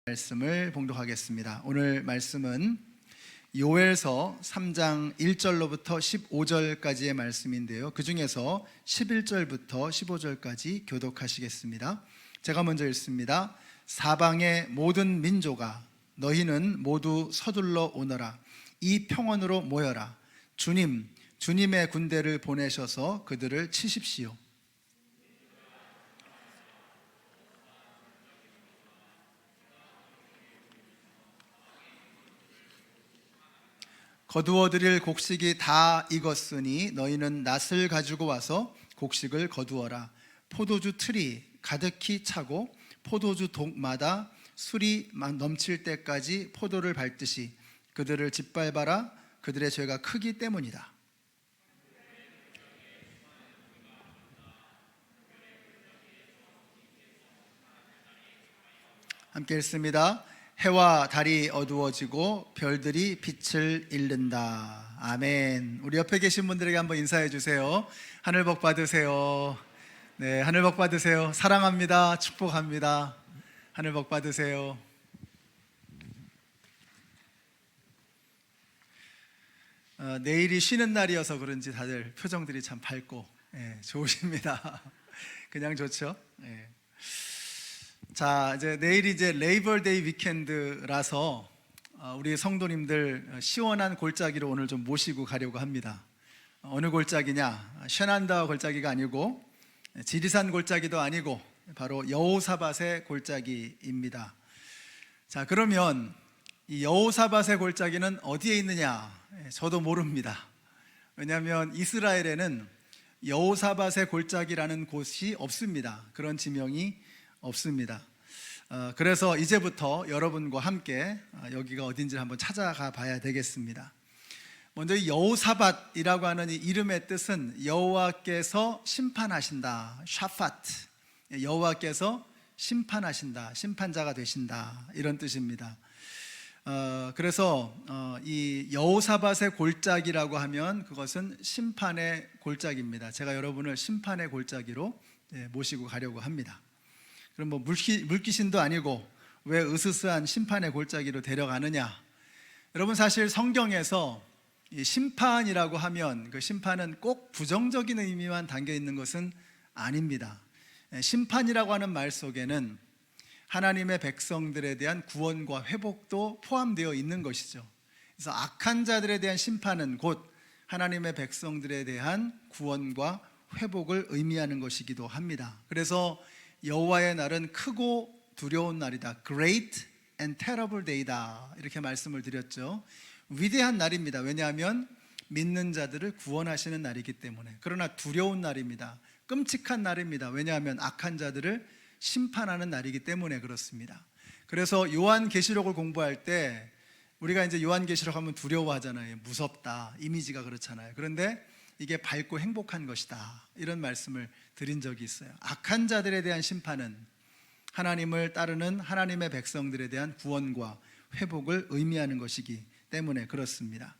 말씀을 봉독하겠습니다. 오늘 말씀은 요엘서 3장 1절로부터 15절까지의 말씀인데요, 그 중에서 11절부터 15절까지 교독하시겠습니다. 제가 먼저 읽습니다. 사방의 모든 민족아, 너희는 모두 서둘러 오너라. 이 평원으로 모여라. 주님의 군대를 보내셔서 그들을 치십시오. 거두어드릴 곡식이 다 익었으니 너희는 낫을 가지고 와서 곡식을 거두어라. 포도주 틀이 가득히 차고 포도주 독마다 술이 넘칠 때까지 포도를 밟듯이 그들을 짓밟아라. 그들의 죄가 크기 때문이다. 함께 읽습니다. 해와 달이 어두워지고 별들이 빛을 잃는다. 아멘. 우리 옆에 계신 분들에게 한번 인사해 주세요. 하늘 복 받으세요. 네, 하늘 복 받으세요. 사랑합니다. 축복합니다. 하늘 복 받으세요. 내일이 쉬는 날이어서 그런지 다들 표정들이 참 밝고 좋으십니다. 그냥 좋죠. 자, 이제 내일이 레이버데이 위켄드라서 우리 성도님들 시원한 골짜기로 오늘 좀 모시고 가려고 합니다. 어느 골짜기냐? 쉐난다 골짜기가 아니고 지리산 골짜기도 아니고 바로 여호사밧의 골짜기입니다. 자, 그러면 이 여호사밧의 골짜기는 어디에 있느냐? 저도 모릅니다. 왜냐하면 이스라엘에는 여호사밧의 골짜기라는 곳이 없습니다. 그런 지명이 없습니다. 그래서 이제부터 여러분과 함께 여기가 어딘지 한번 찾아가 봐야 되겠습니다. 먼저 이 여호사밧이라고 하는 이 이름의 뜻은 여호와께서 심판하신다, 샤파트, 여호와께서 심판하신다, 심판자가 되신다, 이런 뜻입니다. 그래서 이 여호사밧의 골짜기라고 하면 그것은 심판의 골짜기입니다. 제가 여러분을 심판의 골짜기로 모시고 가려고 합니다. 그럼 뭐 물귀신도 아니고 왜 으스스한 심판의 골짜기로 데려가느냐? 여러분, 사실 성경에서 이 심판이라고 하면 그 심판은 꼭 부정적인 의미만 담겨 있는 것은 아닙니다. 심판이라고 하는 말 속에는 하나님의 백성들에 대한 구원과 회복도 포함되어 있는 것이죠. 그래서 악한 자들에 대한 심판은 곧 하나님의 백성들에 대한 구원과 회복을 의미하는 것이기도 합니다. 그래서 여호와의 날은 크고 두려운 날이다, Great and terrible day다, 이렇게 말씀을 드렸죠. 위대한 날입니다. 왜냐하면 믿는 자들을 구원하시는 날이기 때문에. 그러나 두려운 날입니다. 끔찍한 날입니다. 왜냐하면 악한 자들을 심판하는 날이기 때문에 그렇습니다. 그래서 요한계시록을 공부할 때 우리가 이제 요한계시록 하면 두려워하잖아요. 무섭다, 이미지가 그렇잖아요. 그런데 이게 밝고 행복한 것이다, 이런 말씀을 드린 적이 있어요. 악한 자들에 대한 심판은 하나님을 따르는 하나님의 백성들에 대한 구원과 회복을 의미하는 것이기 때문에 그렇습니다.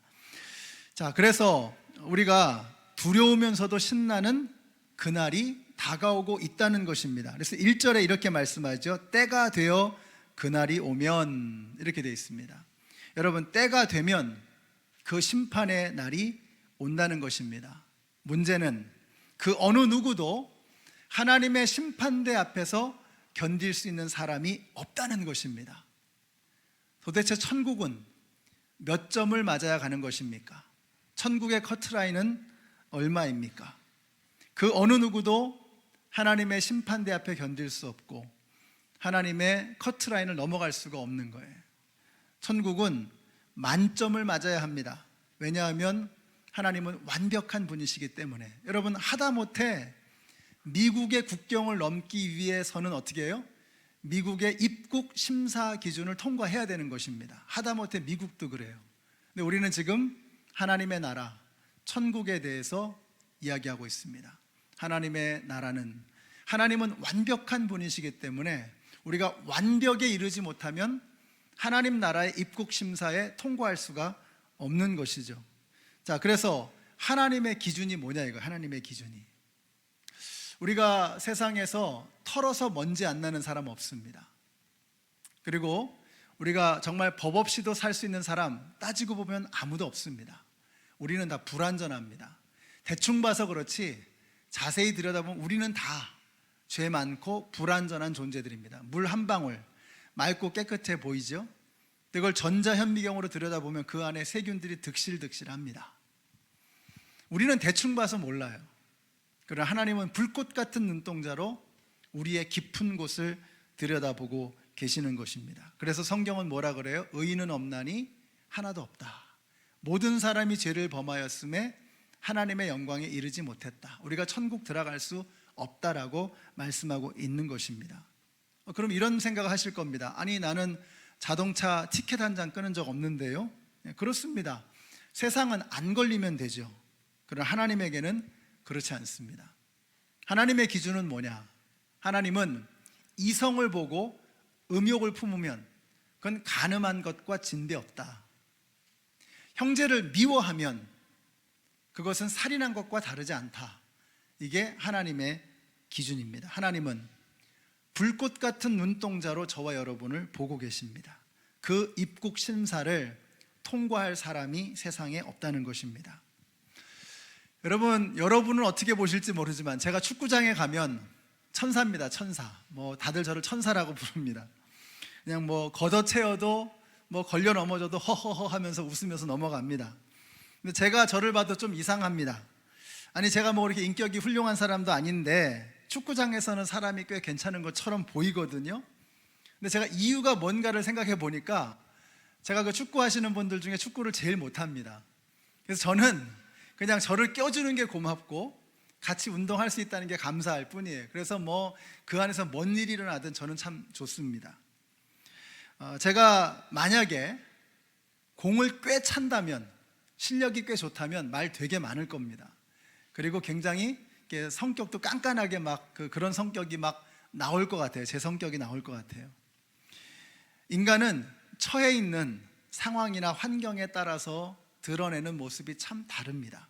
자, 그래서 우리가 두려우면서도 신나는 그날이 다가오고 있다는 것입니다. 그래서 1절에 이렇게 말씀하죠. 때가 되어 그날이 오면, 이렇게 되어 있습니다. 여러분, 때가 되면 그 심판의 날이 온다는 것입니다. 문제는 그 어느 누구도 하나님의 심판대 앞에서 견딜 수 있는 사람이 없다는 것입니다. 도대체 천국은 몇 점을 맞아야 가는 것입니까? 천국의 커트라인은 얼마입니까? 그 어느 누구도 하나님의 심판대 앞에 견딜 수 없고 하나님의 커트라인을 넘어갈 수가 없는 거예요. 천국은 만점을 맞아야 합니다. 왜냐하면 하나님은 완벽한 분이시기 때문에. 여러분, 하다못해 미국의 국경을 넘기 위해서는 어떻게 해요? 미국의 입국 심사 기준을 통과해야 되는 것입니다. 하다못해 미국도 그래요. 근데 우리는 지금 하나님의 나라, 천국에 대해서 이야기하고 있습니다. 하나님의 나라는, 하나님은 완벽한 분이시기 때문에 우리가 완벽에 이르지 못하면 하나님 나라의 입국 심사에 통과할 수가 없는 것이죠. 자, 그래서 하나님의 기준이 뭐냐, 이거. 하나님의 기준이, 우리가 세상에서 털어서 먼지 안 나는 사람 없습니다. 그리고 우리가 정말 법 없이도 살 수 있는 사람 따지고 보면 아무도 없습니다. 우리는 다 불완전합니다. 대충 봐서 그렇지 자세히 들여다보면 우리는 다 죄 많고 불완전한 존재들입니다. 물 한 방울 맑고 깨끗해 보이죠? 그걸 전자현미경으로 들여다보면 그 안에 세균들이 득실득실합니다. 우리는 대충 봐서 몰라요. 그러나 하나님은 불꽃 같은 눈동자로 우리의 깊은 곳을 들여다보고 계시는 것입니다. 그래서 성경은 뭐라 그래요? 의인은 없나니 하나도 없다. 모든 사람이 죄를 범하였음에 하나님의 영광에 이르지 못했다. 우리가 천국 들어갈 수 없다라고 말씀하고 있는 것입니다. 그럼 이런 생각을 하실 겁니다. 아니 나는 자동차 티켓 한 장 끊은 적 없는데요. 그렇습니다. 세상은 안 걸리면 되죠. 그러나 하나님에게는 그렇지 않습니다. 하나님의 기준은 뭐냐? 하나님은 이성을 보고 음욕을 품으면 그건 간음한 것과 진배 없다. 형제를 미워하면 그것은 살인한 것과 다르지 않다. 이게 하나님의 기준입니다. 하나님은 불꽃 같은 눈동자로 저와 여러분을 보고 계십니다. 그 입국 심사를 통과할 사람이 세상에 없다는 것입니다. 여러분은 어떻게 보실지 모르지만 제가 축구장에 가면 천사입니다. 천사. 다들 저를 천사라고 부릅니다. 그냥 걷어채어도 걸려 넘어져도 허허허 하면서 웃으면서 넘어갑니다. 근데 제가 저를 봐도 좀 이상합니다. 아니 제가 그렇게 인격이 훌륭한 사람도 아닌데 축구장에서는 사람이 꽤 괜찮은 것처럼 보이거든요. 근데 제가 이유가 뭔가를 생각해 보니까 제가 그 축구하시는 분들 중에 축구를 제일 못합니다. 그래서 저는 그냥 저를 껴주는 게 고맙고 같이 운동할 수 있다는 게 감사할 뿐이에요. 그래서 그 안에서 뭔 일이 일어나든 저는 참 좋습니다. 제가 만약에 공을 꽤 찬다면, 실력이 꽤 좋다면 말 되게 많을 겁니다. 그리고 굉장히 성격도 깐깐하게 그런 성격이 나올 것 같아요. 제 성격이 나올 것 같아요. 인간은 처해 있는 상황이나 환경에 따라서 드러내는 모습이 참 다릅니다.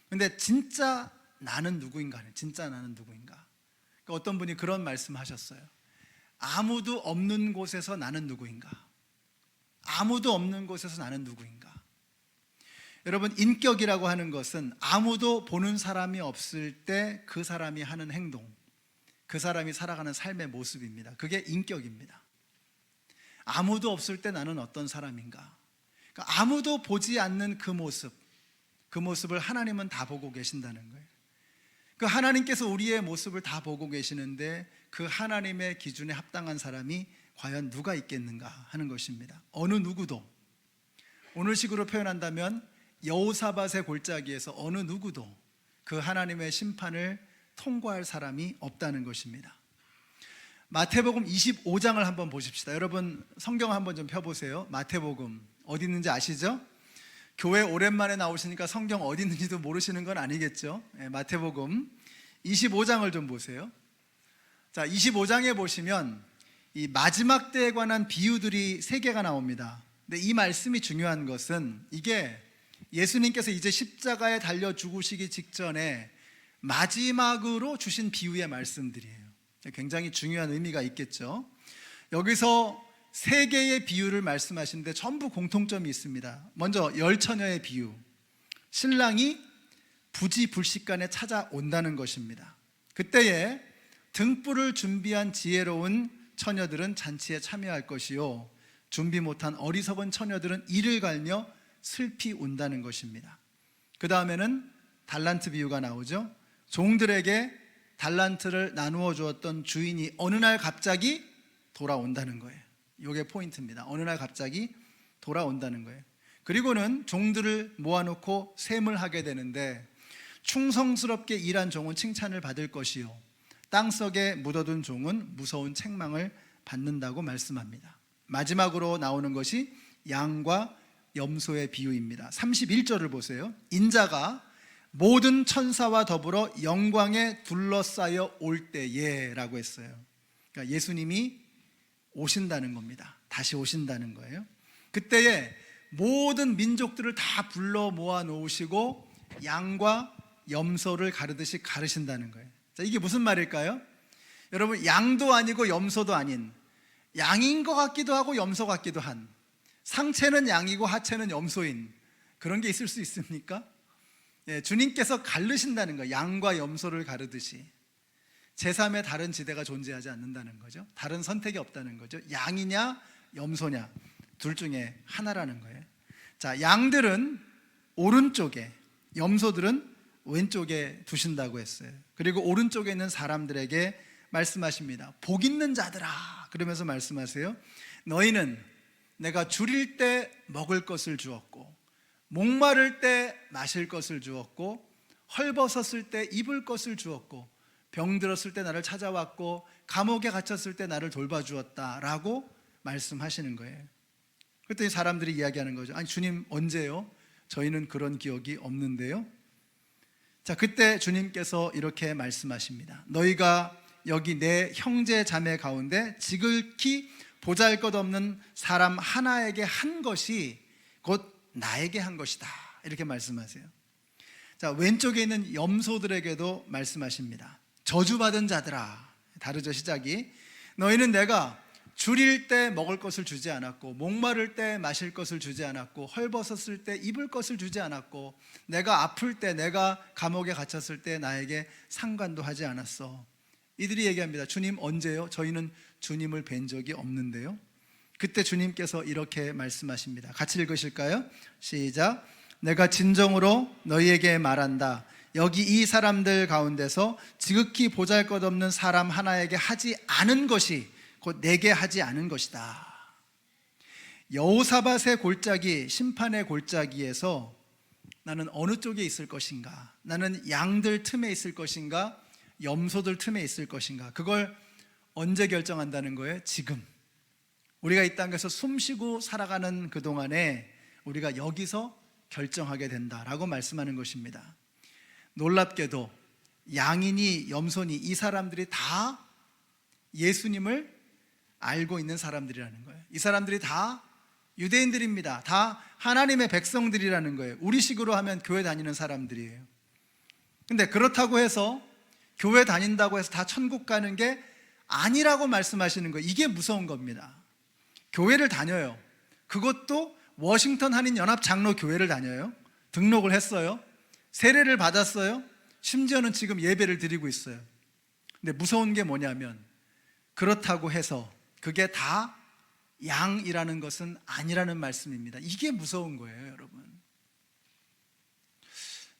근데 진짜 나는 누구인가? 진짜 나는 누구인가? 그러니까 어떤 분이 그런 말씀하셨어요. 아무도 없는 곳에서 나는 누구인가? 아무도 없는 곳에서 나는 누구인가? 여러분, 인격이라고 하는 것은 아무도 보는 사람이 없을 때 그 사람이 하는 행동, 그 사람이 살아가는 삶의 모습입니다. 그게 인격입니다. 아무도 없을 때 나는 어떤 사람인가? 그러니까 아무도 보지 않는 그 모습을 하나님은 다 보고 계신다는 거예요. 그 하나님께서 우리의 모습을 다 보고 계시는데 그 하나님의 기준에 합당한 사람이 과연 누가 있겠는가 하는 것입니다. 어느 누구도, 오늘식으로 표현한다면 여호사밧의 골짜기에서 어느 누구도 그 하나님의 심판을 통과할 사람이 없다는 것입니다. 마태복음 25장을 한번 보십시다. 여러분 성경 한번 좀 펴보세요. 마태복음 어디 있는지 아시죠? 교회 오랜만에 나오시니까 성경 어디 있는지도 모르시는 건 아니겠죠? 마태복음 25장을 좀 보세요. 자, 25장에 보시면 이 마지막 때에 관한 비유들이 3개가 나옵니다. 근데 이 말씀이 중요한 것은 이게 예수님께서 이제 십자가에 달려 죽으시기 직전에 마지막으로 주신 비유의 말씀들이에요. 굉장히 중요한 의미가 있겠죠. 여기서 3개의 비유를 말씀하시는데 전부 공통점이 있습니다. 먼저 열처녀의 비유, 신랑이 부지불식간에 찾아온다는 것입니다. 그때에 등불을 준비한 지혜로운 처녀들은 잔치에 참여할 것이요, 준비 못한 어리석은 처녀들은 이를 갈며 슬피 운다는 것입니다. 그 다음에는 달란트 비유가 나오죠. 종들에게 달란트를 나누어 주었던 주인이 어느 날 갑자기 돌아온다는 거예요. 이게 포인트입니다. 어느 날 갑자기 돌아온다는 거예요. 그리고는 종들을 모아놓고 셈을 하게 되는데 충성스럽게 일한 종은 칭찬을 받을 것이요, 땅속에 묻어둔 종은 무서운 책망을 받는다고 말씀합니다. 마지막으로 나오는 것이 양과 염소의 비유입니다. 31절을 보세요. 인자가 모든 천사와 더불어 영광에 둘러싸여 올 때에 라고 했어요. 그러니까 예수님이 오신다는 겁니다. 다시 오신다는 거예요. 그때에 모든 민족들을 다 불러 모아 놓으시고 양과 염소를 가르듯이 가르신다는 거예요. 자, 이게 무슨 말일까요? 여러분, 양도 아니고 염소도 아닌 양인 것 같기도 하고 염소 같기도 한, 상체는 양이고 하체는 염소인 그런 게 있을 수 있습니까? 예, 주님께서 가르신다는 거예요. 양과 염소를 가르듯이 제3의 다른 지대가 존재하지 않는다는 거죠. 다른 선택이 없다는 거죠. 양이냐 염소냐 둘 중에 하나라는 거예요. 자, 양들은 오른쪽에, 염소들은 왼쪽에 두신다고 했어요. 그리고 오른쪽에 있는 사람들에게 말씀하십니다. 복 있는 자들아, 그러면서 말씀하세요. 너희는 내가 줄일 때 먹을 것을 주었고, 목마를 때 마실 것을 주었고, 헐벗었을 때 입을 것을 주었고, 병들었을 때 나를 찾아왔고, 감옥에 갇혔을 때 나를 돌봐주었다라고 말씀하시는 거예요. 그랬더니 사람들이 이야기하는 거죠. 아니 주님 언제요? 저희는 그런 기억이 없는데요. 자, 그때 주님께서 이렇게 말씀하십니다. 너희가 여기 내 형제 자매 가운데 지극히 보잘것없는 사람 하나에게 한 것이 곧 나에게 한 것이다, 이렇게 말씀하세요. 자, 왼쪽에 있는 염소들에게도 말씀하십니다. 저주받은 자들아, 다르죠 시작이. 너희는 내가 줄일 때 먹을 것을 주지 않았고, 목마를 때 마실 것을 주지 않았고, 헐벗었을 때 입을 것을 주지 않았고, 내가 아플 때, 내가 감옥에 갇혔을 때 나에게 상관도 하지 않았어. 이들이 얘기합니다. 주님 언제요? 저희는 주님을 뵌 적이 없는데요. 그때 주님께서 이렇게 말씀하십니다. 같이 읽으실까요? 시작. 내가 진정으로 너희에게 말한다. 여기 이 사람들 가운데서 지극히 보잘것없는 사람 하나에게 하지 않은 것이 곧 내게 하지 않은 것이다. 여호사밧의 골짜기, 심판의 골짜기에서 나는 어느 쪽에 있을 것인가? 나는 양들 틈에 있을 것인가? 염소들 틈에 있을 것인가? 그걸 언제 결정한다는 거예요? 지금. 우리가 이 땅에서 숨쉬고 살아가는 그동안에 우리가 여기서 결정하게 된다라고 말씀하는 것입니다. 놀랍게도 양이니 염소니 이 사람들이 다 예수님을 알고 있는 사람들이라는 거예요. 이 사람들이 다 유대인들입니다. 다 하나님의 백성들이라는 거예요. 우리식으로 하면 교회 다니는 사람들이에요. 근데 그렇다고 해서 교회 다닌다고 해서 다 천국 가는 게 아니라고 말씀하시는 거예요. 이게 무서운 겁니다. 교회를 다녀요. 그것도 워싱턴 한인 연합 장로 교회를 다녀요. 등록을 했어요. 세례를 받았어요. 심지어는 지금 예배를 드리고 있어요. 근데 무서운 게 뭐냐면 그렇다고 해서 그게 다 양이라는 것은 아니라는 말씀입니다. 이게 무서운 거예요, 여러분.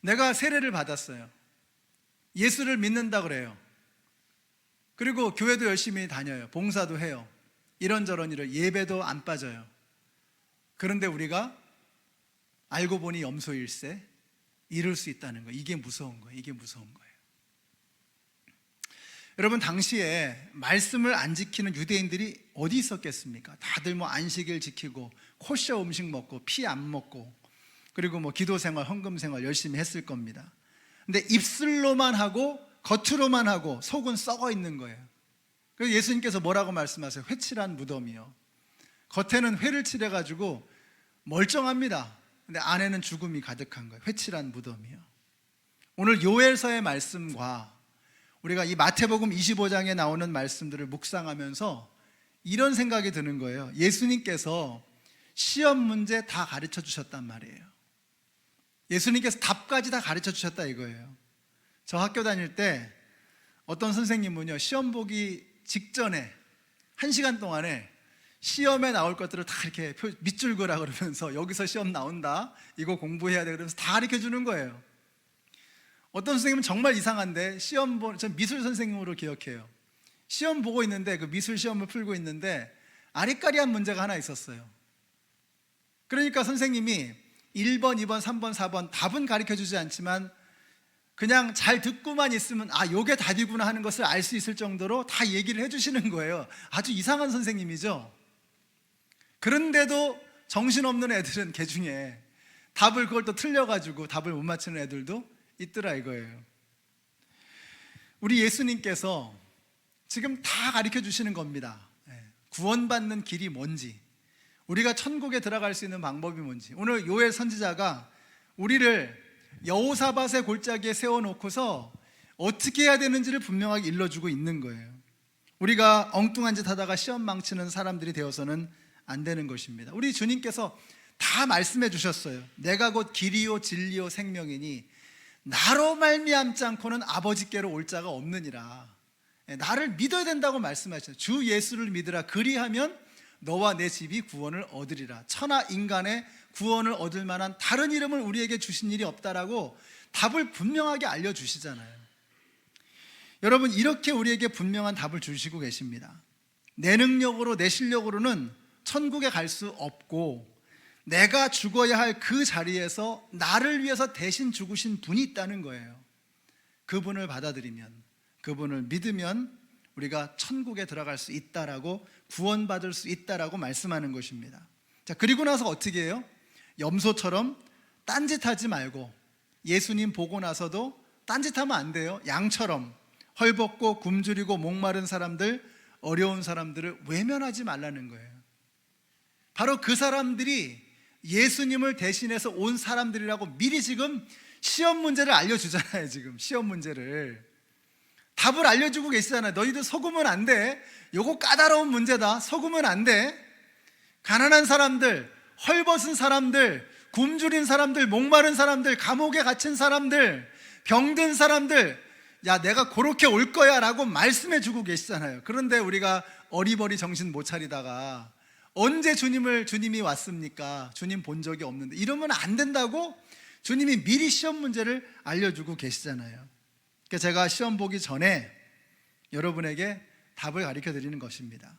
내가 세례를 받았어요. 예수를 믿는다 그래요. 그리고 교회도 열심히 다녀요. 봉사도 해요. 이런저런 일을, 예배도 안 빠져요. 그런데 우리가 알고 보니 염소일세, 이럴 수 있다는 거예요. 이게 무서운 거예요. 이게 무서운 거예요. 여러분, 당시에 말씀을 안 지키는 유대인들이 어디 있었겠습니까? 다들 뭐 안식일 지키고 코셔 음식 먹고 피 안 먹고, 그리고 뭐 기도 생활, 헌금 생활 열심히 했을 겁니다. 근데 입술로만 하고 겉으로만 하고 속은 썩어 있는 거예요. 그래서 예수님께서 뭐라고 말씀하세요? 회칠한 무덤이요. 겉에는 회를 칠해가지고 멀쩡합니다. 근데 안에는 죽음이 가득한 거예요. 회칠한 무덤이요. 오늘 요엘서의 말씀과 우리가 이 마태복음 25장에 나오는 말씀들을 묵상하면서 이런 생각이 드는 거예요. 예수님께서 시험 문제 다 가르쳐 주셨단 말이에요. 예수님께서 답까지 다 가르쳐 주셨다 이거예요. 저 학교 다닐 때 어떤 선생님은요, 시험 보기 직전에 1시간 동안에 시험에 나올 것들을 다 이렇게 밑줄 그라 그러면서 여기서 시험 나온다, 이거 공부해야 돼 그러면서 다 가르쳐 주는 거예요. 어떤 선생님은 정말 이상한데, 전 미술 선생님으로 기억해요. 시험 보고 있는데, 그 미술 시험을 풀고 있는데 아리까리한 문제가 하나 있었어요. 그러니까 선생님이 1번, 2번, 3번, 4번 답은 가르쳐 주지 않지만 그냥 잘 듣고만 있으면 아, 요게 답이구나 하는 것을 알 수 있을 정도로 다 얘기를 해주시는 거예요. 아주 이상한 선생님이죠. 그런데도 정신없는 애들은 개 중에 답을 그걸 또 틀려가지고 답을 못 맞추는 애들도 있더라 이거예요. 우리 예수님께서 지금 다 가르쳐 주시는 겁니다. 구원받는 길이 뭔지, 우리가 천국에 들어갈 수 있는 방법이 뭔지. 오늘 요엘 선지자가 우리를 여호사밧의 골짜기에 세워놓고서 어떻게 해야 되는지를 분명하게 일러주고 있는 거예요. 우리가 엉뚱한 짓 하다가 시험 망치는 사람들이 되어서는 안 되는 것입니다. 우리 주님께서 다 말씀해 주셨어요. 내가 곧 길이요 진리요 생명이니 나로 말미암지 않고는 아버지께로 올 자가 없느니라. 나를 믿어야 된다고 말씀하셨어요. 주 예수를 믿으라. 그리하면 너와 내 집이 구원을 얻으리라. 천하 인간의 구원을 얻을 만한 다른 이름을 우리에게 주신 일이 없다라고 답을 분명하게 알려주시잖아요. 여러분, 이렇게 우리에게 분명한 답을 주시고 계십니다. 내 능력으로, 내 실력으로는 천국에 갈 수 없고 내가 죽어야 할 그 자리에서 나를 위해서 대신 죽으신 분이 있다는 거예요. 그분을 받아들이면, 그분을 믿으면 우리가 천국에 들어갈 수 있다라고, 구원받을 수 있다라고 말씀하는 것입니다. 자, 그리고 나서 어떻게 해요? 염소처럼 딴짓하지 말고, 예수님 보고 나서도 딴짓하면 안 돼요. 양처럼 헐벗고 굶주리고 목마른 사람들, 어려운 사람들을 외면하지 말라는 거예요. 바로 그 사람들이 예수님을 대신해서 온 사람들이라고 미리 지금 시험 문제를 알려주잖아요. 지금 시험 문제를 답을 알려주고 계시잖아요. 너희들 속으면 안 돼. 요거 까다로운 문제다. 속으면 안 돼. 가난한 사람들, 헐벗은 사람들, 굶주린 사람들, 목마른 사람들, 감옥에 갇힌 사람들, 병든 사람들, 야, 내가 그렇게 올 거야 라고 말씀해 주고 계시잖아요. 그런데 우리가 어리버리 정신 못 차리다가 언제 주님이 왔습니까? 주님 본 적이 없는데, 이러면 안 된다고 주님이 미리 시험 문제를 알려주고 계시잖아요. 그러니까 제가 시험 보기 전에 여러분에게 답을 가르쳐 드리는 것입니다.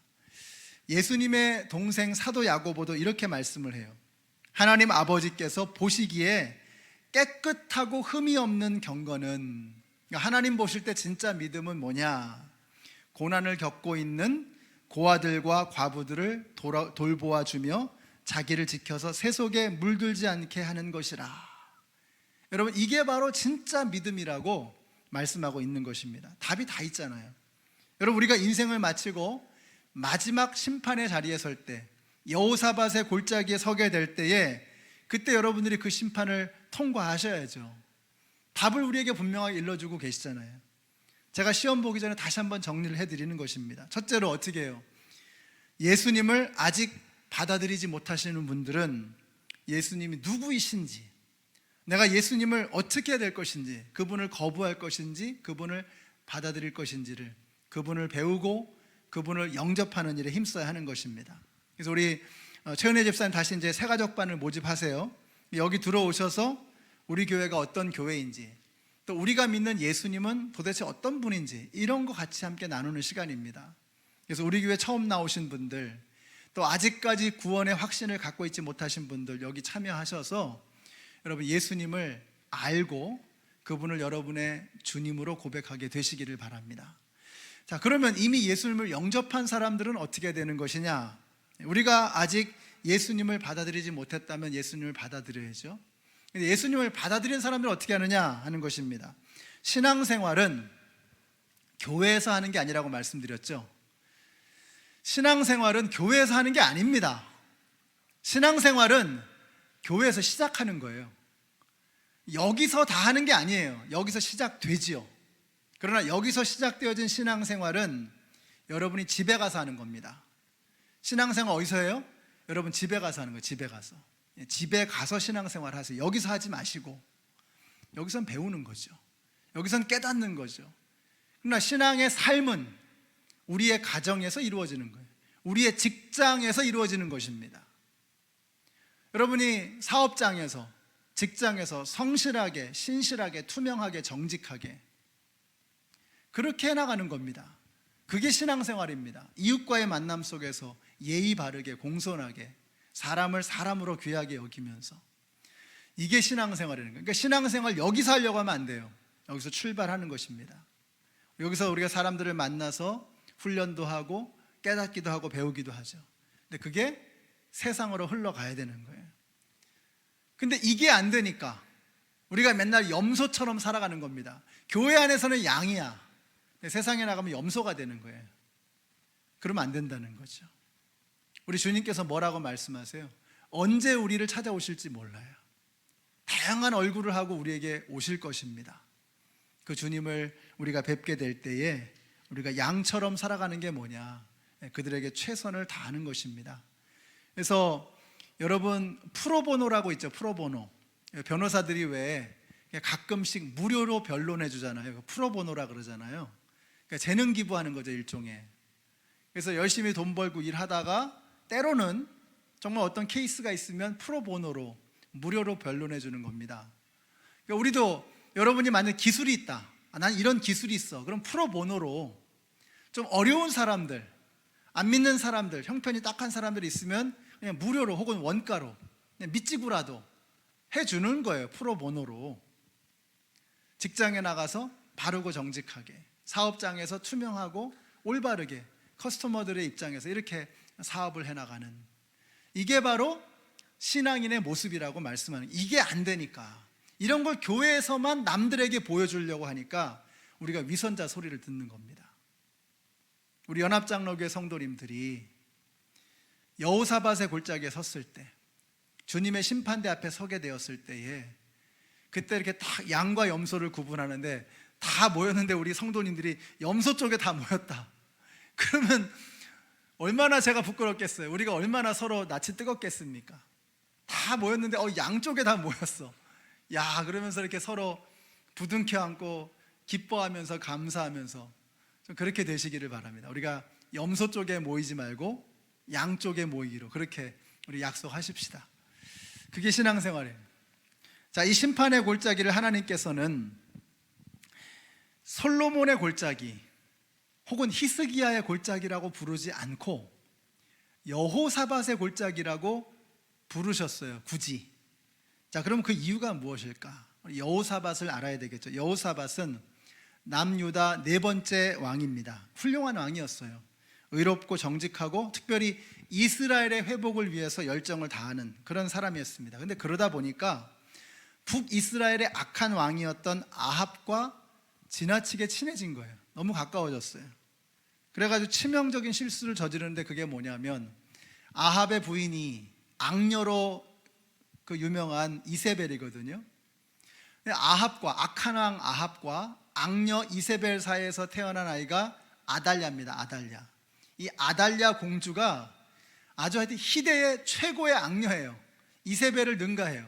예수님의 동생 사도 야고보도 이렇게 말씀을 해요. 하나님 아버지께서 보시기에 깨끗하고 흠이 없는 경건은, 하나님 보실 때 진짜 믿음은 뭐냐? 고난을 겪고 있는 고아들과 과부들을 돌보아 주며 자기를 지켜서 새 속에 물들지 않게 하는 것이라. 여러분, 이게 바로 진짜 믿음이라고 말씀하고 있는 것입니다. 답이 다 있잖아요. 여러분, 우리가 인생을 마치고 마지막 심판의 자리에 설 때, 여호사밧의 골짜기에 서게 될 때에, 그때 여러분들이 그 심판을 통과하셔야죠. 답을 우리에게 분명하게 일러주고 계시잖아요. 제가 시험 보기 전에 다시 한번 정리를 해드리는 것입니다. 첫째로 어떻게 해요? 예수님을 아직 받아들이지 못하시는 분들은 예수님이 누구이신지, 내가 예수님을 어떻게 해야 될 것인지, 그분을 거부할 것인지 그분을 받아들일 것인지를, 그분을 배우고 그분을 영접하는 일에 힘써야 하는 것입니다. 그래서 우리 최은혜 집사님 다시 이제 새가족반을 모집하세요. 여기 들어오셔서 우리 교회가 어떤 교회인지, 또 우리가 믿는 예수님은 도대체 어떤 분인지, 이런 거 같이 함께 나누는 시간입니다. 그래서 우리 교회 처음 나오신 분들, 또 아직까지 구원의 확신을 갖고 있지 못하신 분들 여기 참여하셔서 여러분 예수님을 알고 그분을 여러분의 주님으로 고백하게 되시기를 바랍니다. 자, 그러면 이미 예수님을 영접한 사람들은 어떻게 되는 것이냐? 우리가 아직 예수님을 받아들이지 못했다면 예수님을 받아들여야죠. 예수님을 받아들인 사람들은 어떻게 하느냐 하는 것입니다. 신앙생활은 교회에서 하는 게 아니라고 말씀드렸죠. 신앙생활은 교회에서 하는 게 아닙니다. 신앙생활은 교회에서 시작하는 거예요. 여기서 다 하는 게 아니에요. 여기서 시작되지요. 그러나 여기서 시작되어진 신앙생활은 여러분이 집에 가서 하는 겁니다. 신앙생활 어디서 해요? 여러분 집에 가서 하는 거예요. 집에 가서 신앙생활 하세요. 여기서 하지 마시고, 여기선 배우는 거죠. 여기선 깨닫는 거죠. 그러나 신앙의 삶은 우리의 가정에서 이루어지는 거예요. 우리의 직장에서 이루어지는 것입니다. 여러분이 사업장에서, 직장에서 성실하게, 신실하게, 투명하게, 정직하게 그렇게 해나가는 겁니다. 그게 신앙생활입니다. 이웃과의 만남 속에서 예의 바르게, 공손하게, 사람을 사람으로 귀하게 여기면서, 이게 신앙생활이라는 거예요. 그러니까 신앙생활 여기서 하려고 하면 안 돼요. 여기서 출발하는 것입니다. 여기서 우리가 사람들을 만나서 훈련도 하고 깨닫기도 하고 배우기도 하죠. 근데 그게 세상으로 흘러가야 되는 거예요. 근데 이게 안 되니까 우리가 맨날 염소처럼 살아가는 겁니다. 교회 안에서는 양이야. 근데 세상에 나가면 염소가 되는 거예요. 그러면 안 된다는 거죠. 우리 주님께서 뭐라고 말씀하세요? 언제 우리를 찾아오실지 몰라요. 다양한 얼굴을 하고 우리에게 오실 것입니다. 그 주님을 우리가 뵙게 될 때에 우리가 양처럼 살아가는 게 뭐냐? 그들에게 최선을 다하는 것입니다. 그래서 여러분 프로보노라고 있죠. 프로보노. 변호사들이 왜 가끔씩 무료로 변론해 주잖아요. 프로보노라 그러잖아요. 그러니까 재능 기부하는 거죠, 일종의. 그래서 열심히 돈 벌고 일하다가 때로는 정말 어떤 케이스가 있으면 프로보노로 무료로 변론해 주는 겁니다. 그러니까 우리도 여러분이 만약 기술이 있다, 난 이런 기술이 있어, 그럼 프로보노로 좀 어려운 사람들, 안 믿는 사람들, 형편이 딱한 사람들이 있으면 그냥 무료로 혹은 원가로 그냥 미찌구라도 해주는 거예요. 프로보노로. 직장에 나가서 바르고 정직하게, 사업장에서 투명하고 올바르게 커스터머들의 입장에서 이렇게 사업을 해나가는, 이게 바로 신앙인의 모습이라고 말씀하는. 이게 안 되니까, 이런 걸 교회에서만 남들에게 보여주려고 하니까 우리가 위선자 소리를 듣는 겁니다. 우리 연합장로교회 성도님들이 여호사밧의 골짜기에 섰을 때, 주님의 심판대 앞에 서게 되었을 때에, 그때 이렇게 딱 양과 염소를 구분하는데 다 모였는데 우리 성도님들이 염소 쪽에 다 모였다. 그러면 얼마나 제가 부끄럽겠어요. 우리가 얼마나 서로 낯이 뜨겁겠습니까? 다 모였는데 양쪽에 다 모였어. 야, 그러면서 이렇게 서로 부둥켜 안고 기뻐하면서 감사하면서 좀 그렇게 되시기를 바랍니다. 우리가 염소 쪽에 모이지 말고 양쪽에 모이기로 그렇게 우리 약속하십시다. 그게 신앙생활이에요. 자, 이 심판의 골짜기를 하나님께서는 솔로몬의 골짜기 혹은 히스기야의 골짜기라고 부르지 않고 여호사밧의 골짜기라고 부르셨어요, 굳이. 자, 그럼 그 이유가 무엇일까? 여호사밧을 알아야 되겠죠. 여호사밧은 남유다 네 번째 왕입니다. 훌륭한 왕이었어요. 의롭고 정직하고 특별히 이스라엘의 회복을 위해서 열정을 다하는 그런 사람이었습니다. 근데 그러다 보니까 북이스라엘의 악한 왕이었던 아합과 지나치게 친해진 거예요. 너무 가까워졌어요. 그래가지고 치명적인 실수를 저지르는데, 그게 뭐냐면 아합의 부인이 악녀로 그 유명한 이세벨이거든요. 아합과, 악한 왕 아합과 악녀 이세벨 사이에서 태어난 아이가 아달랴입니다. 아달랴. 이 아달랴 공주가 아주 하여튼 희대의 최고의 악녀예요. 이세벨을 능가해요.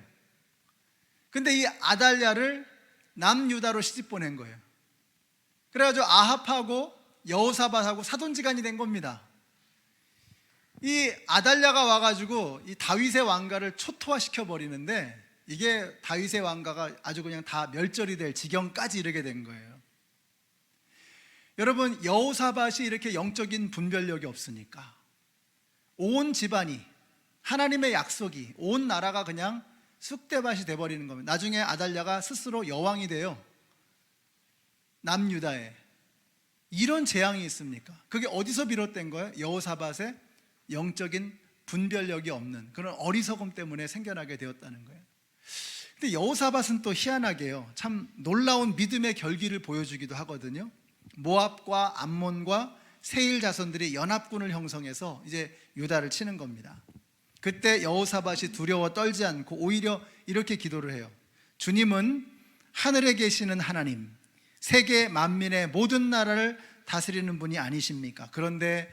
근데 이 아달랴를 남유다로 시집 보낸 거예요. 그래가지고 아합하고 여호사밧하고 사돈지간이 된 겁니다. 이 아달랴가 와가지고 이 다윗의 왕가를 초토화시켜 버리는데, 이게 다윗의 왕가가 아주 그냥 다 멸절이 될 지경까지 이르게 된 거예요. 여러분, 여호사밧이 이렇게 영적인 분별력이 없으니까 온 집안이, 하나님의 약속이, 온 나라가 그냥 쑥대밭이 돼버리는 겁니다. 나중에 아달랴가 스스로 여왕이 돼요, 남유다에. 이런 재앙이 있습니까? 그게 어디서 비롯된 거예요? 여호사밧의 영적인 분별력이 없는 그런 어리석음 때문에 생겨나게 되었다는 거예요. 근데 여호사밧은 또 희한하게요, 참 놀라운 믿음의 결기를 보여주기도 하거든요. 모압과 암몬과 세일 자손들이 연합군을 형성해서 이제 유다를 치는 겁니다. 그때 여호사밧이 두려워 떨지 않고 오히려 이렇게 기도를 해요. 주님은 하늘에 계시는 하나님, 세계 만민의 모든 나라를 다스리는 분이 아니십니까? 그런데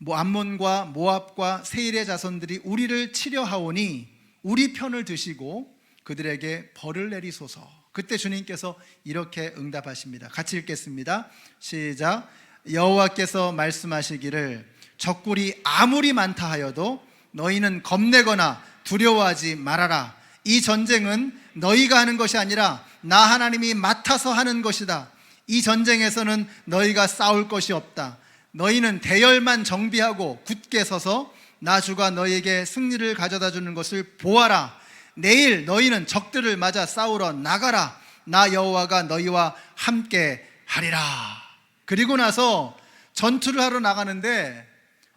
암몬과 모압과 세일의 자손들이 우리를 치려 하오니 우리 편을 드시고 그들에게 벌을 내리소서. 그때 주님께서 이렇게 응답하십니다. 같이 읽겠습니다. 시작. 여호와께서 말씀하시기를 적군이 아무리 많다 하여도 너희는 겁내거나 두려워하지 말아라. 이 전쟁은 너희가 하는 것이 아니라 나 하나님이 맡아서 하는 것이다. 이 전쟁에서는 너희가 싸울 것이 없다. 너희는 대열만 정비하고 굳게 서서 나 주가 너희에게 승리를 가져다 주는 것을 보아라. 내일 너희는 적들을 맞아 싸우러 나가라. 나 여호와가 너희와 함께 하리라. 그리고 나서 전투를 하러 나가는데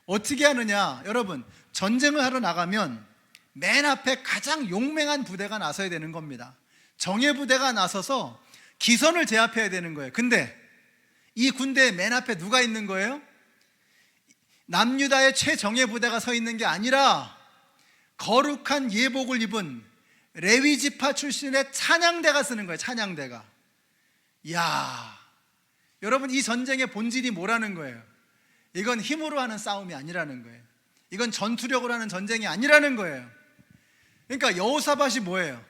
어떻게 하느냐? 여러분, 전쟁을 하러 나가면 맨 앞에 가장 용맹한 부대가 나서야 되는 겁니다. 정예 부대가 나서서 기선을 제압해야 되는 거예요. 근데 이 군대의 맨 앞에 누가 있는 거예요? 남유다의 최정예 부대가 서 있는 게 아니라 거룩한 예복을 입은 레위 지파 출신의 찬양대가 쓰는 거예요. 찬양대가. 이야, 여러분, 이 전쟁의 본질이 뭐라는 거예요? 이건 힘으로 하는 싸움이 아니라는 거예요. 이건 전투력으로 하는 전쟁이 아니라는 거예요. 그러니까 여호사밧이 뭐예요?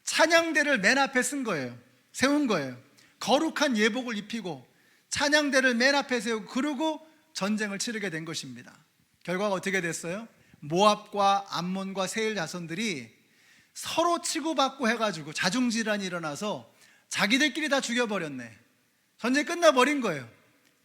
찬양대를 맨 앞에 쓴 거예요. 세운 거예요. 거룩한 예복을 입히고 찬양대를 맨 앞에 세우고 그러고 전쟁을 치르게 된 것입니다. 결과가 어떻게 됐어요? 모압과 암몬과 세일 자손들이 서로 치고받고 해가지고 자중질환이 일어나서 자기들끼리 다 죽여버렸네. 전쟁이 끝나버린 거예요.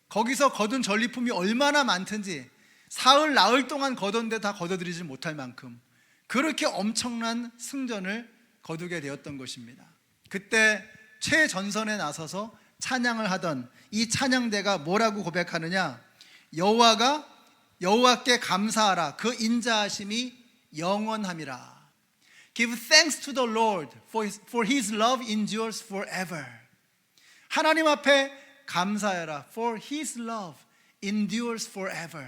거기서 거둔 전리품이 얼마나 많든지 사흘 나흘 동안 거뒀는데 다 거둬들이지 못할 만큼 그렇게 엄청난 승전을 거두게 되었던 것입니다. 그때 최전선에 나서서 찬양을 하던 이 찬양대가 뭐라고 고백하느냐? 여호와께 감사하라. 그 인자하심이 영원함이라. Give thanks to the Lord, for his love endures forever. 하나님 앞에 감사해라. For his love endures forever.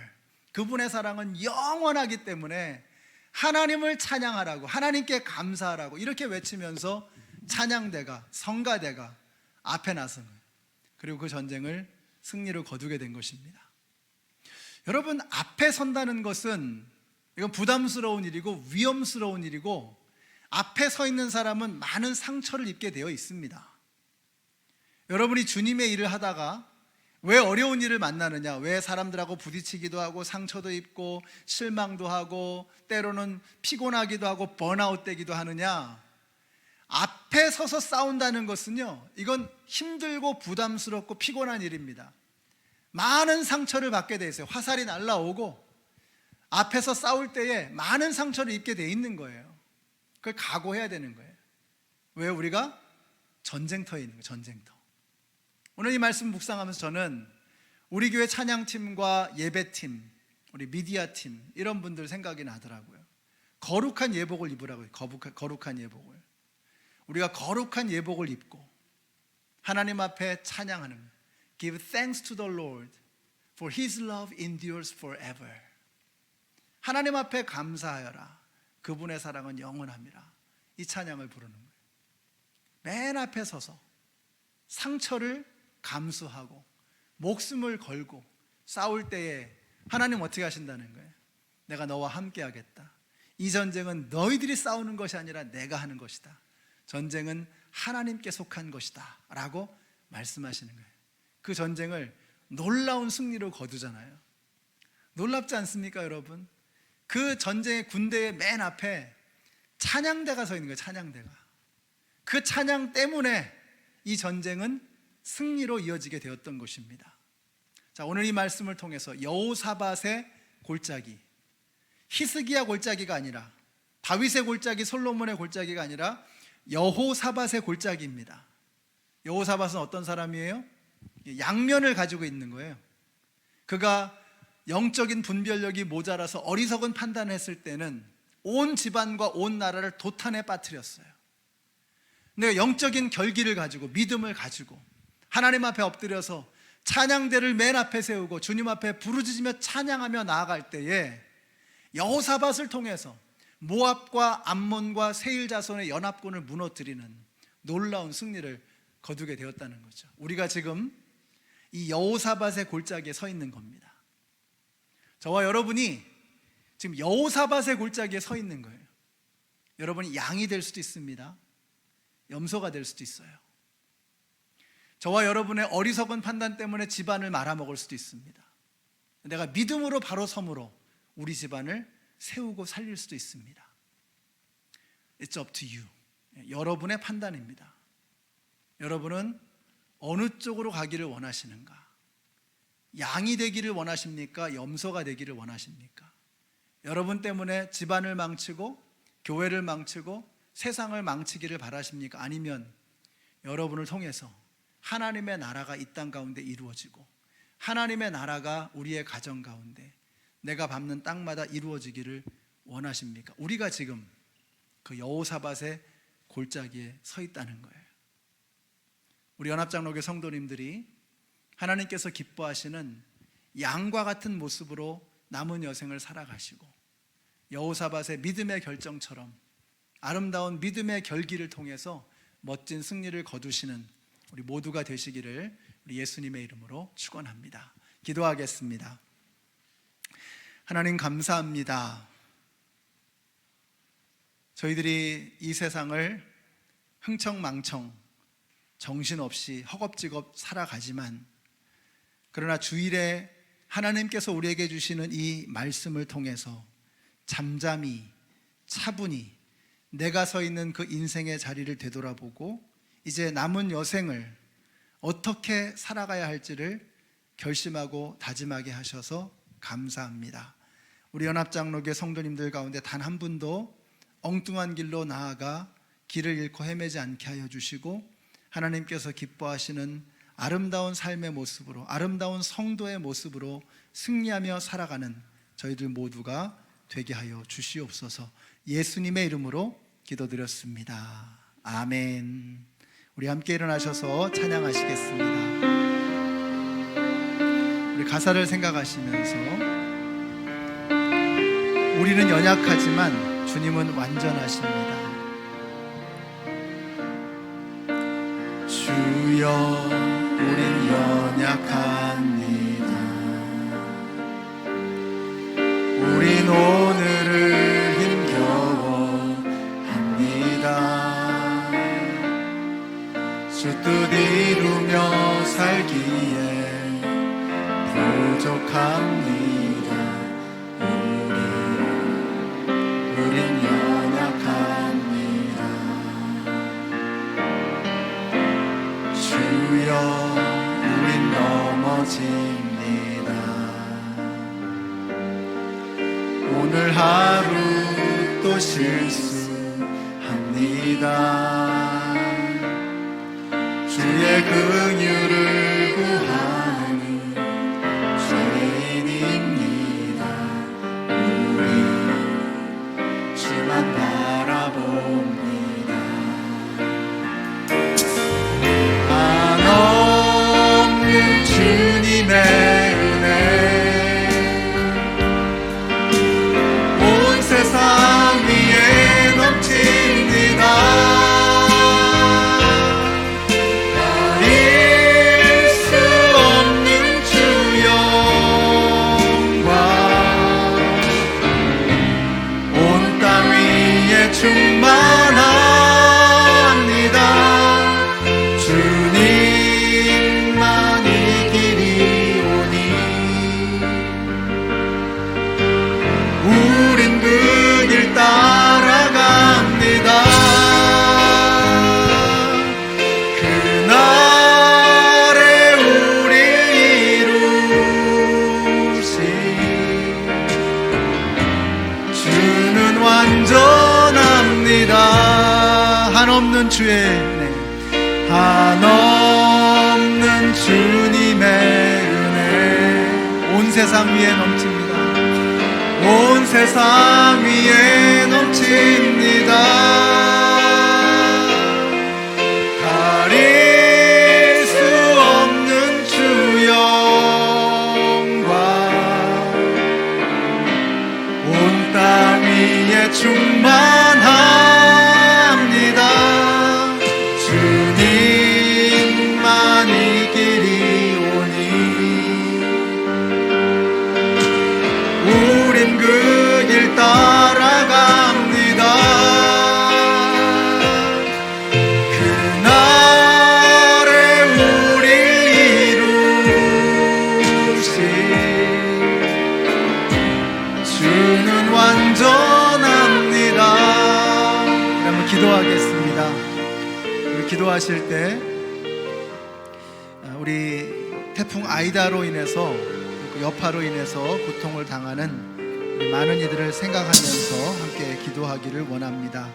그분의 사랑은 영원하기 때문에 하나님을 찬양하라고, 하나님께 감사하라고 이렇게 외치면서 찬양대가, 성가대가 앞에 나선 거예요. 그리고 그 전쟁을 승리로 거두게 된 것입니다. 여러분, 앞에 선다는 것은 이건 부담스러운 일이고 위험스러운 일이고 앞에 서 있는 사람은 많은 상처를 입게 되어 있습니다. 여러분이 주님의 일을 하다가 왜 어려운 일을 만나느냐? 왜 사람들하고 부딪히기도 하고 상처도 입고 실망도 하고 때로는 피곤하기도 하고 번아웃 되기도 하느냐? 앞에 서서 싸운다는 것은요, 이건 힘들고 부담스럽고 피곤한 일입니다. 많은 상처를 받게 돼 있어요. 화살이 날라오고 앞에서 싸울 때에 많은 상처를 입게 돼 있는 거예요. 그걸 각오해야 되는 거예요. 왜? 우리가 전쟁터에 있는 거예요. 전쟁터. 오늘 이 말씀 묵상하면서 저는 우리 교회 찬양팀과 예배팀, 우리 미디어팀 이런 분들 생각이 나더라고요. 거룩한 예복을 입으라고요. 거룩한 예복을. 우리가 거룩한 예복을 입고 하나님 앞에 찬양하는 거예요. Give thanks to the Lord, for his love endures forever. 하나님 앞에 감사하여라. 그분의 사랑은 영원함이라. 이 찬양을 부르는 거예요. 맨 앞에 서서 상처를 감수하고 목숨을 걸고 싸울 때에 하나님 어떻게 하신다는 거예요? 내가 너와 함께 하겠다. 이 전쟁은 너희들이 싸우는 것이 아니라 내가 하는 것이다. 전쟁은 하나님께 속한 것이다 라고 말씀하시는 거예요. 그 전쟁을 놀라운 승리로 거두잖아요. 놀랍지 않습니까, 여러분? 그 전쟁의 군대의 맨 앞에 찬양대가 서 있는 거예요. 찬양대가. 그 찬양 때문에 이 전쟁은 승리로 이어지게 되었던 것입니다. 자, 오늘 이 말씀을 통해서 여호사밧의 골짜기, 히스기야 골짜기가 아니라 다윗의 골짜기, 솔로몬의 골짜기가 아니라 여호사밧의 골짜기입니다. 여호사밧은 어떤 사람이에요? 양면을 가지고 있는 거예요. 그가 영적인 분별력이 모자라서 어리석은 판단을 했을 때는 온 집안과 온 나라를 도탄에 빠뜨렸어요. 근데 영적인 결기를 가지고 믿음을 가지고 하나님 앞에 엎드려서 찬양대를 맨 앞에 세우고 주님 앞에 부르짖으며 찬양하며 나아갈 때에 여호사밧을 통해서 모압과 암몬과 세일 자손의 연합군을 무너뜨리는 놀라운 승리를 거두게 되었다는 거죠. 우리가 지금 이 여호사밧의 골짜기에 서 있는 겁니다. 저와 여러분이 지금 여호사밧의 골짜기에 서 있는 거예요. 여러분이 양이 될 수도 있습니다. 염소가 될 수도 있어요. 저와 여러분의 어리석은 판단 때문에 집안을 말아먹을 수도 있습니다. 내가 믿음으로 바로 섬으로 우리 집안을 세우고 살릴 수도 있습니다. It's up to you. 여러분의 판단입니다. 여러분은 어느 쪽으로 가기를 원하시는가? 양이 되기를 원하십니까? 염소가 되기를 원하십니까? 여러분 때문에 집안을 망치고 교회를 망치고 세상을 망치기를 바라십니까? 아니면 여러분을 통해서 하나님의 나라가 이 땅 가운데 이루어지고 하나님의 나라가 우리의 가정 가운데 내가 밟는 땅마다 이루어지기를 원하십니까? 우리가 지금 그 여호사밧의 골짜기에 서 있다는 거예요. 우리 연합장로교 성도님들이 하나님께서 기뻐하시는 양과 같은 모습으로 남은 여생을 살아가시고 여호사밧의 믿음의 결정처럼 아름다운 믿음의 결기를 통해서 멋진 승리를 거두시는 우리 모두가 되시기를 우리 예수님의 이름으로 축원합니다. 기도하겠습니다. 하나님 감사합니다. 저희들이 이 세상을 흥청망청 정신없이 허겁지겁 살아가지만, 그러나 주일에 하나님께서 우리에게 주시는 이 말씀을 통해서 잠잠히 차분히 내가 서 있는 그 인생의 자리를 되돌아보고 이제 남은 여생을 어떻게 살아가야 할지를 결심하고 다짐하게 하셔서 감사합니다. 우리 연합장로교 성도님들 가운데 단 한 분도 엉뚱한 길로 나아가 길을 잃고 헤매지 않게 하여 주시고, 하나님께서 기뻐하시는 아름다운 삶의 모습으로, 아름다운 성도의 모습으로 승리하며 살아가는 저희들 모두가 되게 하여 주시옵소서. 예수님의 이름으로 기도드렸습니다. 아멘. 우리 함께 일어나셔서 찬양하시겠습니다. 우리 가사를 생각하시면서, 우리는 연약하지만 주님은 완전하십니다. 주여 우린 연약합니다. 우린 오늘을 힘겨워합니다. 주 뜻 이루며 살기에 부족합니다. 우린 연약합니다. 주여 우린 넘어집니다. 오늘 하루 또 실수합니다. 주의 긍휼을 구하는 죄인입니다. 우리 주만 바라봅니다. 한없는 주님의 은혜 온 세상 위에 넘칩니다. 가릴 수 없는 주 영광 온 땅 위에 충만합니다. 주님만이 길이 오니 우린 그 길 따라갑니다. 그날에 우리 이루시 주는 완전합니다. 한없는 주의 은혜, 한없는 주님의 은혜 온 세상 위에 넘칩니다. 온 세상 위에 넘칩니다. 가릴 수 없는 주 영광 온 땅 위에 충만합니다. 주님만이 길이 오니 우린 그 길 따라갑니다. 그날에 우리 이루시 주는 완전합니다. 한번 기도하겠습니다. 우리 기도하실 때 우리 태풍 아이다로 인해서, 그 여파로 인해서 고통을 당하는 우리 많은 이들을 생각하면서 함께 기도하기를 원합니다.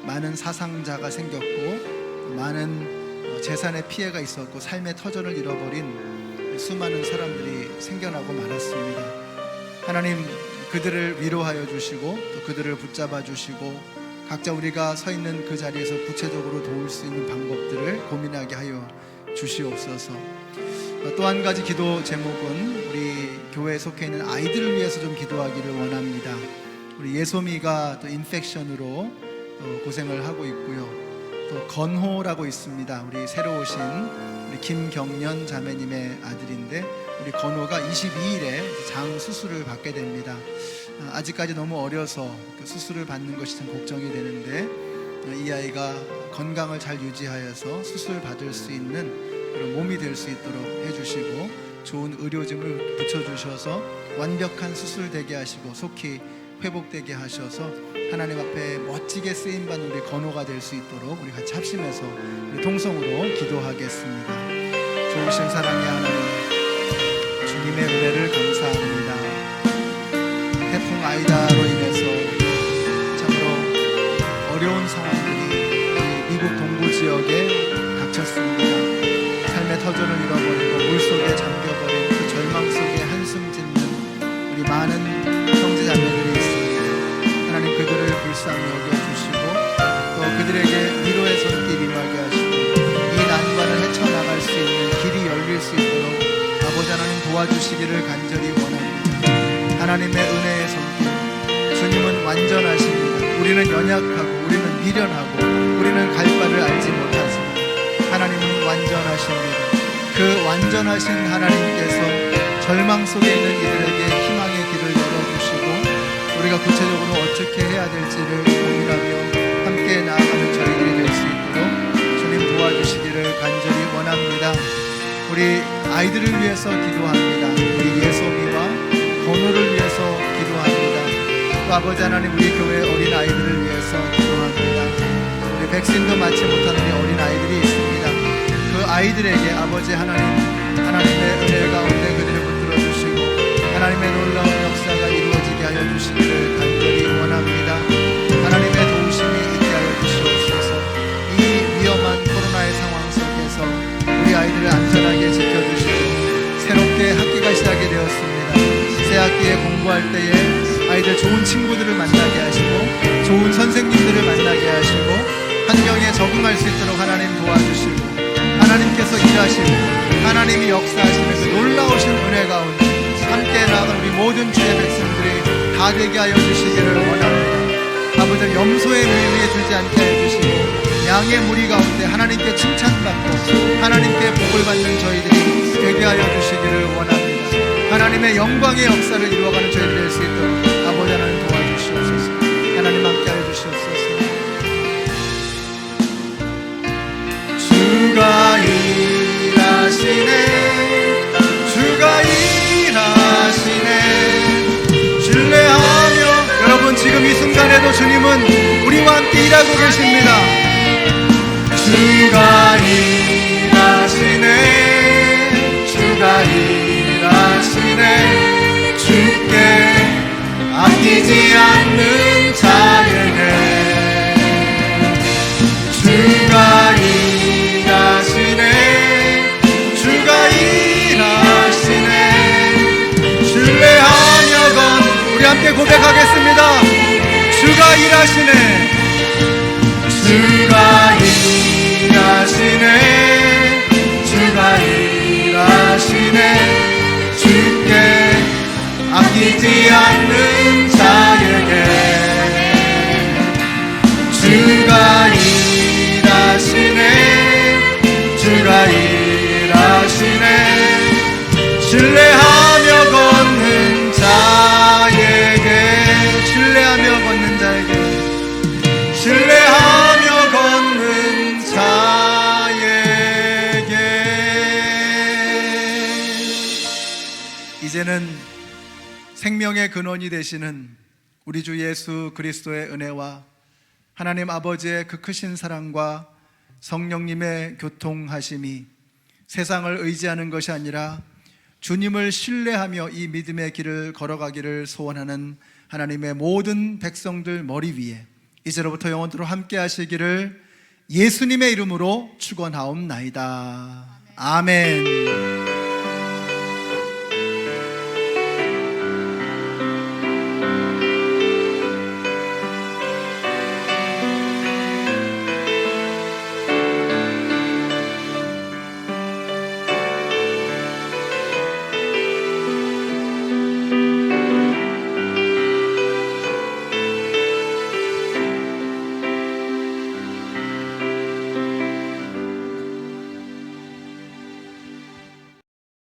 많은 사상자가 생겼고 많은 재산의 피해가 있었고 삶의 터전을 잃어버린 수많은 사람들이 생겨나고 말았습니다. 하나님, 그들을 위로하여 주시고 또 그들을 붙잡아 주시고 각자 우리가 서 있는 그 자리에서 구체적으로 도울 수 있는 방법들을 고민하게 하여 주시옵소서. 또 한 가지 기도 제목은 우리 교회에 속해 있는 아이들을 위해서 좀 기도하기를 원합니다. 우리 예소미가 또 인펙션으로 고생을 하고 있고요. 또 건호라고 있습니다. 우리 새로 오신 우리 김경련 자매님의 아들인데 우리 건호가 22일에 장 수술을 받게 됩니다. 아직까지 너무 어려서 그 수술을 받는 것이 참 걱정이 되는데 이 아이가 건강을 잘 유지하여서 수술 받을 수 있는 그런 몸이 될 수 있도록 해주시고 좋은 의료진을 붙여주셔서 완벽한 수술 되게 하시고 속히 회복되게 하셔서 하나님 앞에 멋지게 쓰임받는 우리 건호가 될 수 있도록 우리 같이 합심해서 우리 통성으로 기도하겠습니다. 좋으신 사랑의 하나님, 주님의 은혜를 감사합니다. 태풍 아이다로 인해서 참으로 어려운 상황들이 미국 동부 지역에 닥쳤습니다. 삶의 터전을 잃어버리고 물속에 잠겨버린 그 절망 속에 한숨 짓는 우리 많은 형제자매들이 있습니다. 하나님 그들을 불쌍히 여겨주시고 또 그들에게 위로의 손길 임하게 하시고 이 난관을 헤쳐나갈 수 있는 길이 열릴 수 있도록 아버지 하나님 도와주시기를 간절히 원합니다. 하나님의 은혜의 손길, 주님은 완전하십니다. 우리는 연약하고 우리는 미련하고 우리는 갈 바를 알지 못하십니다. 하나님은 완전하십니다. 그 완전하신 하나님께서 절망 속에 있는 이들에게 희망의 길을 열어주시고 우리가 구체적으로 어떻게 해야 될지를 고민하며 함께 나아가는 저희들이 될 수 있도록 주님 도와주시기를 간절히 원합니다. 우리 아이들을 위해서 기도합니다. 우리 예솜이와 건호를 위해서 기도합니다. 또 아버지 하나님 우리 교회 어린 아이들을 위해서 기도합니다. 우리 백신도 맞지 못하는 우리 어린 아이들이 있습니다. 그 아이들에게 아버지 하나님의 은혜 가운데 그들을 붙들어 주시고 하나님의 놀라운 역사가 이루어지게 하여 주시기를 간절히 원합니다. 하나님의 도우심이 있게 하여 주시옵소서. 이 위험한 코로나의 상황 속에서 우리 아이들을 안전하게 지켜주시고 새롭게 학기가 시작이 되었습니다. 새 학기에 공부할 때에 아이들 좋은 친구들을 만나게 하시고 좋은 선생님들을 만나게 하시고 환경에 적응할 수 있도록 하나님 도와주시고 하나님께서 일하시고 하나님이 역사하시는 그 놀라우신 은혜 가운데 함께 나아간 우리 모든 주의 백성들이 다 되게 하여 주시기를 원합니다. 아버지 염소의 물 위에 들지 않게 해주시고 양의 무리 가운데 하나님께 칭찬받고 하나님께 복을 받는 저희들이 되게 하여 주시기를 원합니다. 하나님의 영광의 역사를 이루어가는 저희들이 될 수 있도록 아버지 하나님 도와주시옵소서. 하나님 함께 하여 주시옵소서. 주가 일하시네, 주가 일하시네, 신뢰하며. 여러분 지금 이 순간에도 주님은 우리와 함께 일하고 계십니다. 주가 일하시네, 주가 일하시네, 주께 아끼지 않는 자에게 주가 일하시네, 주가 일하시네, 신뢰하며 건 우리 함께 고백하겠습니다. 주가 일하시네, 주가 일하시네, 주가 일하시네, 주께 아끼지 않는 자에게 주가 일하시네, 주가 일하시네, 신뢰하며 걷는 자에게 신뢰하며 걷는 자에게 신뢰하며 걷는 자에게. 이제는 생명의 근원이 되시는 우리 주 예수 그리스도의 은혜와 하나님 아버지의 그 크신 사랑과 성령님의 교통하심이 세상을 의지하는 것이 아니라 주님을 신뢰하며 이 믿음의 길을 걸어가기를 소원하는 하나님의 모든 백성들 머리 위에 이제로부터 영원토록 함께 하시기를 예수님의 이름으로 축원하옵나이다. 아멘.